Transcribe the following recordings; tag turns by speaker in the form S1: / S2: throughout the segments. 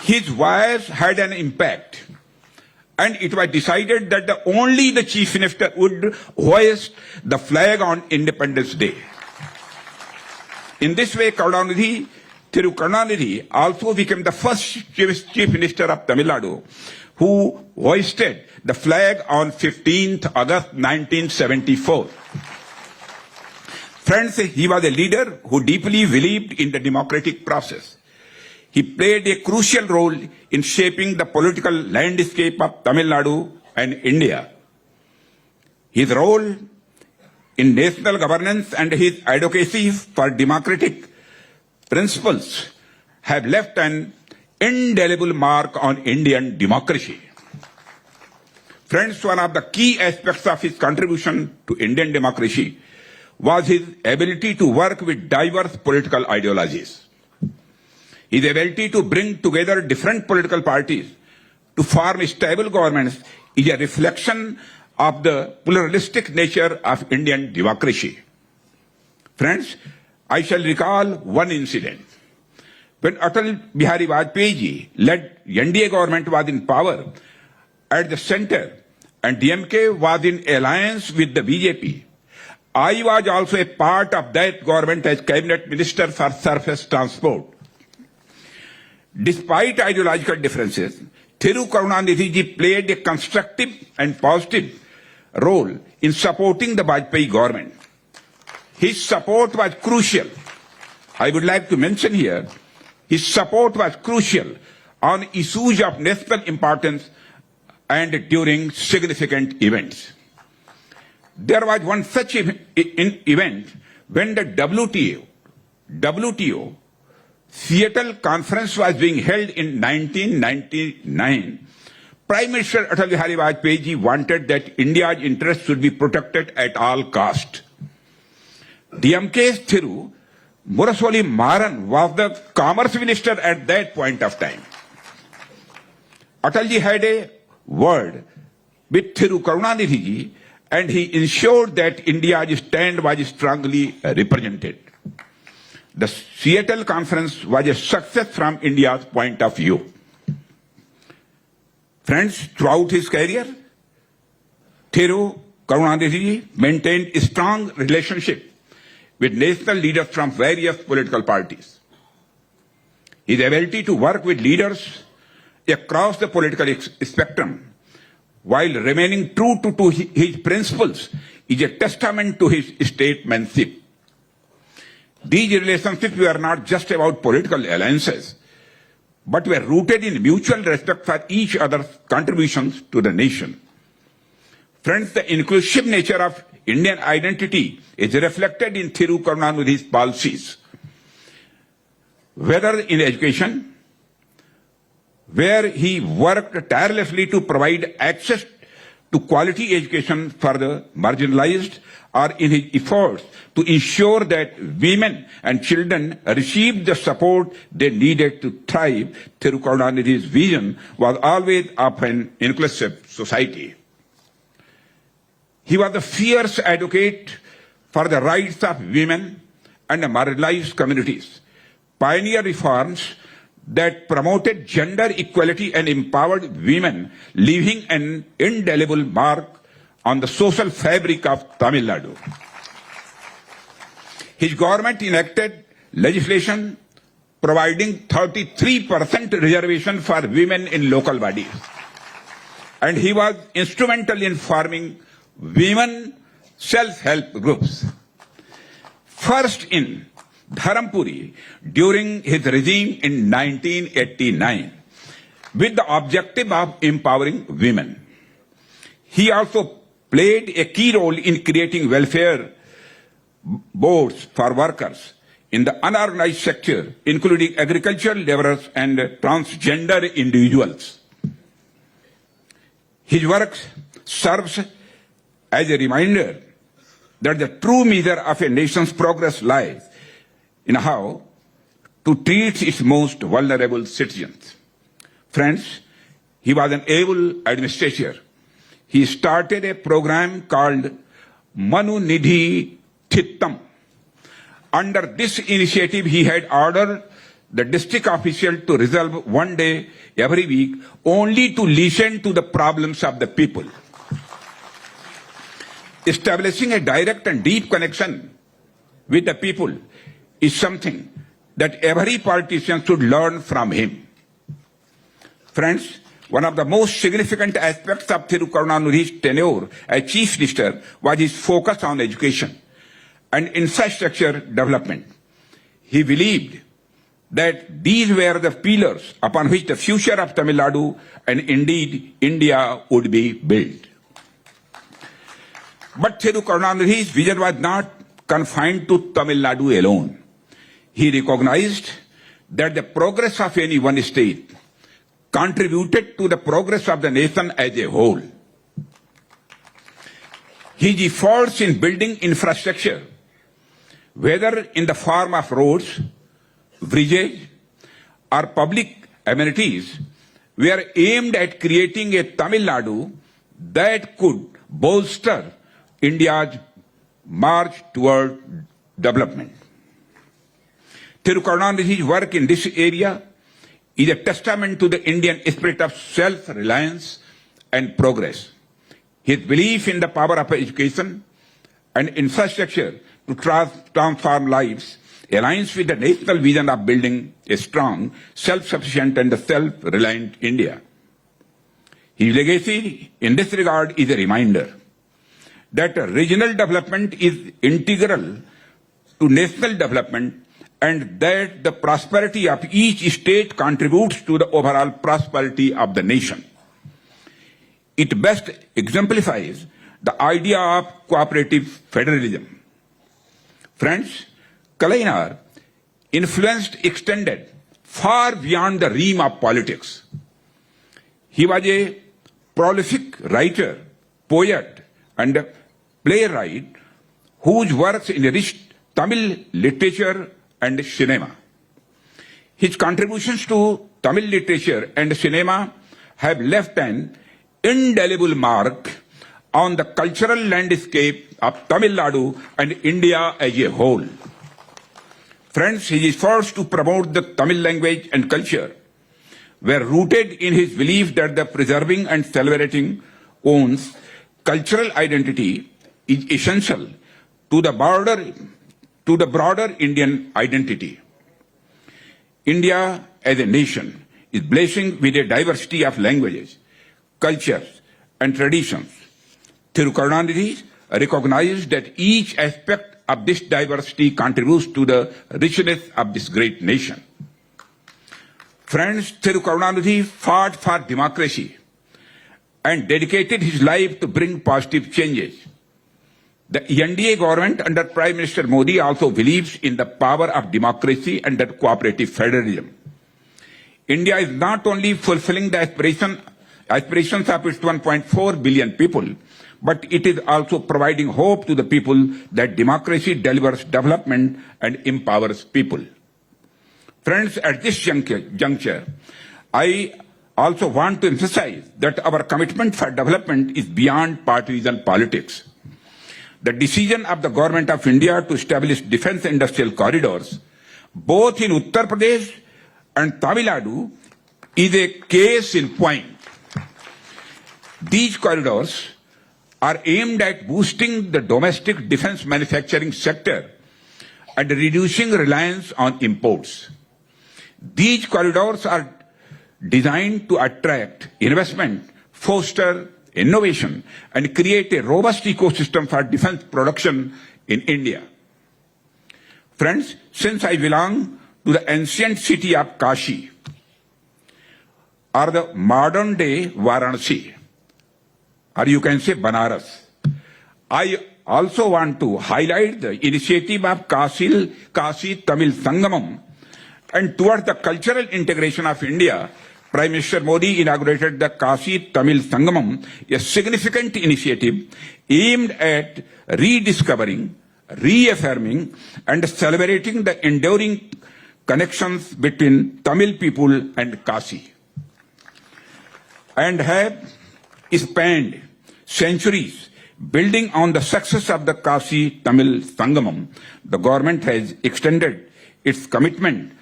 S1: His voice had an impact, and it was decided that only the Chief Minister would hoist the flag on Independence Day. In this way, Thiru Karunanidhi also became the first Chief Minister of Tamil Nadu who hoisted the flag on 15th August 1974. Friends, he was a leader who deeply believed in the democratic process. He played a crucial role in shaping the political landscape of Tamil Nadu and India. His role in national governance and his advocacy for democratic principles have left an indelible mark on Indian democracy. Friends, one of the key aspects of his contribution to Indian democracy was his ability to work with diverse political ideologies. His ability to bring together different political parties to form stable governments is a reflection of the pluralistic nature of Indian democracy. Friends, I shall recall one incident. When Atal Bihari Vajpayee led NDA government was in power at the center and DMK was in alliance with the BJP, I was also a part of that government as Cabinet Minister for Surface Transport. Despite ideological differences, Thiru Karunanidhi ji played a constructive and positive role in supporting the Vajpayee government. His support was crucial. I would like to mention here, his support was crucial on issues of national importance and during significant events. There was one such event when the WTO Seattle conference was being held in 1999. Prime Minister Atal Bihari Vajpayee ji wanted that India's interests should be protected at all cost. DMK's Thiru Muraswamy Maran was the Commerce Minister at that point of time. Atalji had a word with Thiru Karunanidhi ji and he ensured that India's stand was strongly represented. The Seattle conference was a success from India's point of view. Friends, throughout his career, Thiru Karunanidhi maintained a strong relationship with national leaders from various political parties. His ability to work with leaders across the political spectrum while remaining true to his principles is a testament to his statesmanship. These relationships were not just about political alliances, but were rooted in mutual respect for each other's contributions to the nation. Friends, the inclusive nature of Indian identity is reflected in Thiru Karunanidhi's policies. Whether in education, where he worked tirelessly to provide access to quality education for the marginalized, or in his efforts to ensure that women and children received the support they needed to thrive, Thiru Karunanidhi's vision was always of an inclusive society. He was a fierce advocate for the rights of women and marginalized communities, pioneered reforms that promoted gender equality and empowered women, leaving an indelible mark on the social fabric of Tamil Nadu. His government enacted legislation providing 33% reservation for women in local bodies. And he was instrumental in forming women self-help groups. First in Dharampuri during his regime in 1989 with the objective of empowering women. He also played a key role in creating welfare boards for workers in the unorganized sector, including agricultural laborers and transgender individuals. His work serves as a reminder that the true measure of a nation's progress lies in how to treat its most vulnerable citizens. Friends, he was an able administrator. He started a program called Manu Nidhi Thittam. Under this initiative, he had ordered the district official to resolve one day every week only to listen to the problems of the people. Establishing a direct and deep connection with the people is something that every politician should learn from him. Friends, one of the most significant aspects of Thiru Karunanidhi's tenure as Chief Minister was his focus on education and infrastructure development. He believed that these were the pillars upon which the future of Tamil Nadu and indeed India would be built. But Thiru Karunanidhi's vision was not confined to Tamil Nadu alone. He recognized that the progress of any one state contributed to the progress of the nation as a whole. His efforts in building infrastructure, whether in the form of roads, bridges, or public amenities, were aimed at creating a Tamil Nadu that could bolster India's march toward development. Thiru Karunanidhi's work in this area is a testament to the Indian spirit of self-reliance and progress. His belief in the power of education and infrastructure to transform lives aligns with the national vision of building a strong, self-sufficient and self-reliant India. His legacy in this regard is a reminder that regional development is integral to national development and that the prosperity of each state contributes to the overall prosperity of the nation. It best exemplifies the idea of cooperative federalism. Friends, Kalainar influence extended far beyond the realm of politics. He was a prolific writer, poet, and playwright whose works enriched Tamil literature and cinema. His contributions to Tamil literature and cinema have left an indelible mark on the cultural landscape of Tamil Nadu and India as a whole. Friends, his efforts to promote the Tamil language and culture were rooted in his belief that the preserving and celebrating one's cultural identity is essential to the broader Indian identity. India as a nation is blessed with a diversity of languages, cultures, and traditions. Thiru Karunanidhi recognized that each aspect of this diversity contributes to the richness of this great nation. Friends, Thiru Karunanidhi fought for democracy and dedicated his life to bring positive changes. The NDA government under Prime Minister Modi also believes in the power of democracy and that cooperative federalism. India is not only fulfilling the aspirations of its 1.4 billion people, but it is also providing hope to the people that democracy delivers development and empowers people. Friends, at this juncture, I also want to emphasize that our commitment for development is beyond partisan politics. The decision of the Government of India to establish defense industrial corridors, both in Uttar Pradesh and Tamil Nadu, is a case in point. These corridors are aimed at boosting the domestic defense manufacturing sector and reducing reliance on imports. These corridors are designed to attract investment, foster innovation, and create a robust ecosystem for defense production in India. Friends, since I belong to the ancient city of Kashi, or the modern day Varanasi, or you can say Banaras, I also want to highlight the initiative of Kashi Tamil Sangamam, and towards the cultural integration of India, Prime Minister Modi inaugurated the Kashi Tamil Sangamam, a significant initiative aimed at rediscovering, reaffirming, and celebrating the enduring connections between Tamil people and Kashi, and have spanned centuries. Building on the success of the Kashi Tamil Sangamam, the government has extended its commitment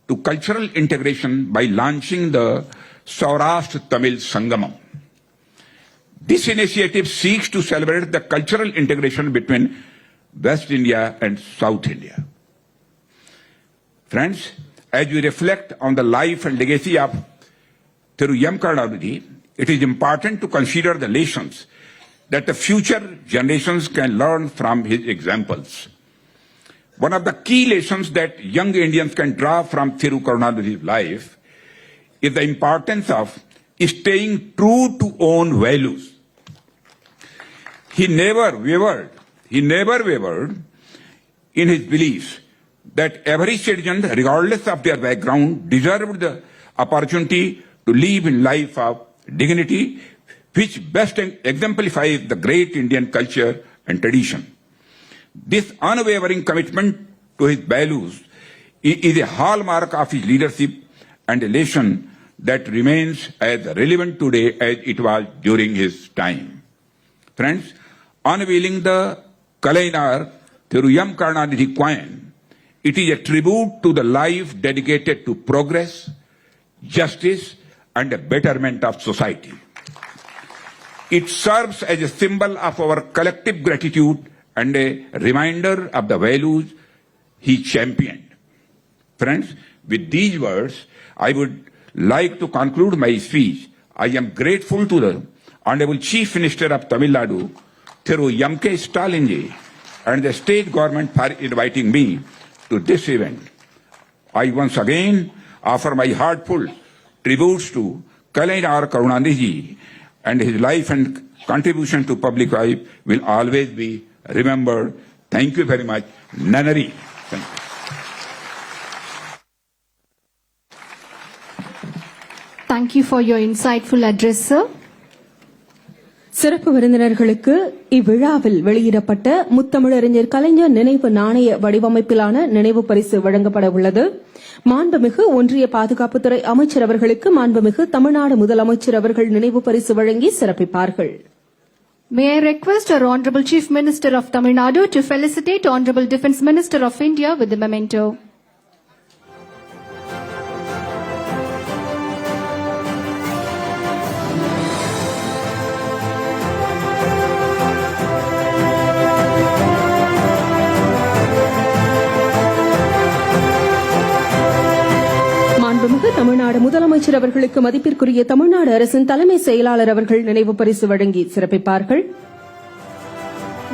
S1: to cultural integration by launching the Saurashtra Tamil Sangamam. This initiative seeks to celebrate the cultural integration between West India and South India. Friends, as we reflect on the life and legacy of Thiru M. Karunanidhi, it is important to consider the lessons that the future generations can learn from his examples. One of the key lessons that young Indians can draw from Thiru Karunanidhi's life is the importance of staying true to own values. He never wavered in his beliefs that every citizen, regardless of their background, deserved the opportunity to live in life of dignity, which best exemplifies the great Indian culture and tradition. This unwavering commitment to his values is a hallmark of his leadership and a lesson that remains as relevant today as it was during his time. Friends, unveiling the Kalainar Thiru M. Karunanidhi coin, it is a tribute to the life dedicated to progress, justice, and a betterment of society. It serves as a symbol of our collective gratitude and a reminder of the values he championed. Friends, with these words, I would like to conclude my speech. I am grateful to the Honorable Chief Minister of Tamil Nadu, Thiru M.K. Stalinji, and the state government for inviting me to this event. I once again offer my heartfelt tributes to Kalainar Karunanidhi, and his life and contribution to public life will always be remembered. Thank you very much. Nanari. Thank you.
S2: Thank you for your insightful address, sir.
S3: சிறப்பு விருந்தினர்களுக்கு இவ்விழாவில் வெளியிடப்பட்ட முத்தமிழறிஞர் கலைஞர் நினைவு நாணய வடிவமைப்பிலான நினைவு பரிசு வழங்கப்பட உள்ளது. மாண்புமிகு ஒன்றிய பாதுகாப்புத்துறை அமைச்சர் அவர்களுக்கு மாண்புமிகு தமிழ்நாடு முதலமைச்சர் அவர்கள் நினைவு பரிசு வழங்கி சிறப்பிப்பார்கள்.
S2: May I request our Honorable Chief Minister of Tamil Nadu to felicitate Honorable Defence Minister of India with the memento.
S3: மாண்புமிகு தமிழ்நாடு முதலமைச்சர் அவர்களுக்கு மதிப்பிற்குரிய தமிழ்நாடு அரசின் தலைமை செயலாளர் அவர்கள் நினைவு பரிசு வழங்கி சிறப்பிப்பார்கள்.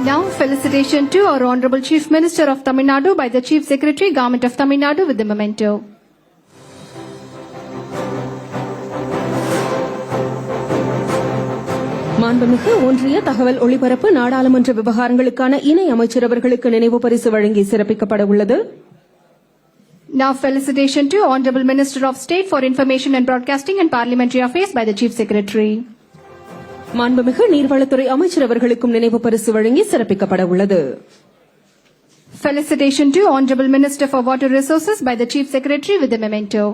S2: Now felicitation to our Honorable Chief Minister of Tamil Nadu by the Chief Secretary, Government of Tamil Nadu with the memento.
S3: மாண்புமிகு ஒன்றிய தகவல் ஒளிபரப்பு நாடாளுமன்ற விவகாரங்களுக்கான இணை அமைச்சர் அவர்களுக்கு நினைவு பரிசு வழங்கி சிறப்பிக்கப்பட உள்ளது.
S2: Now felicitation to Honorable Minister of State for Information and Broadcasting and Parliamentary Affairs by the Chief Secretary.
S3: மாண்புமிகு நீர்வளத்துறை அமைச்சர் அவர்களுக்கும் நினைவு பரிசு வழங்கி சிறப்பிக்கப்பட உள்ளது.
S2: Felicitation to Honorable Minister for Water Resources by the Chief Secretary with the memento.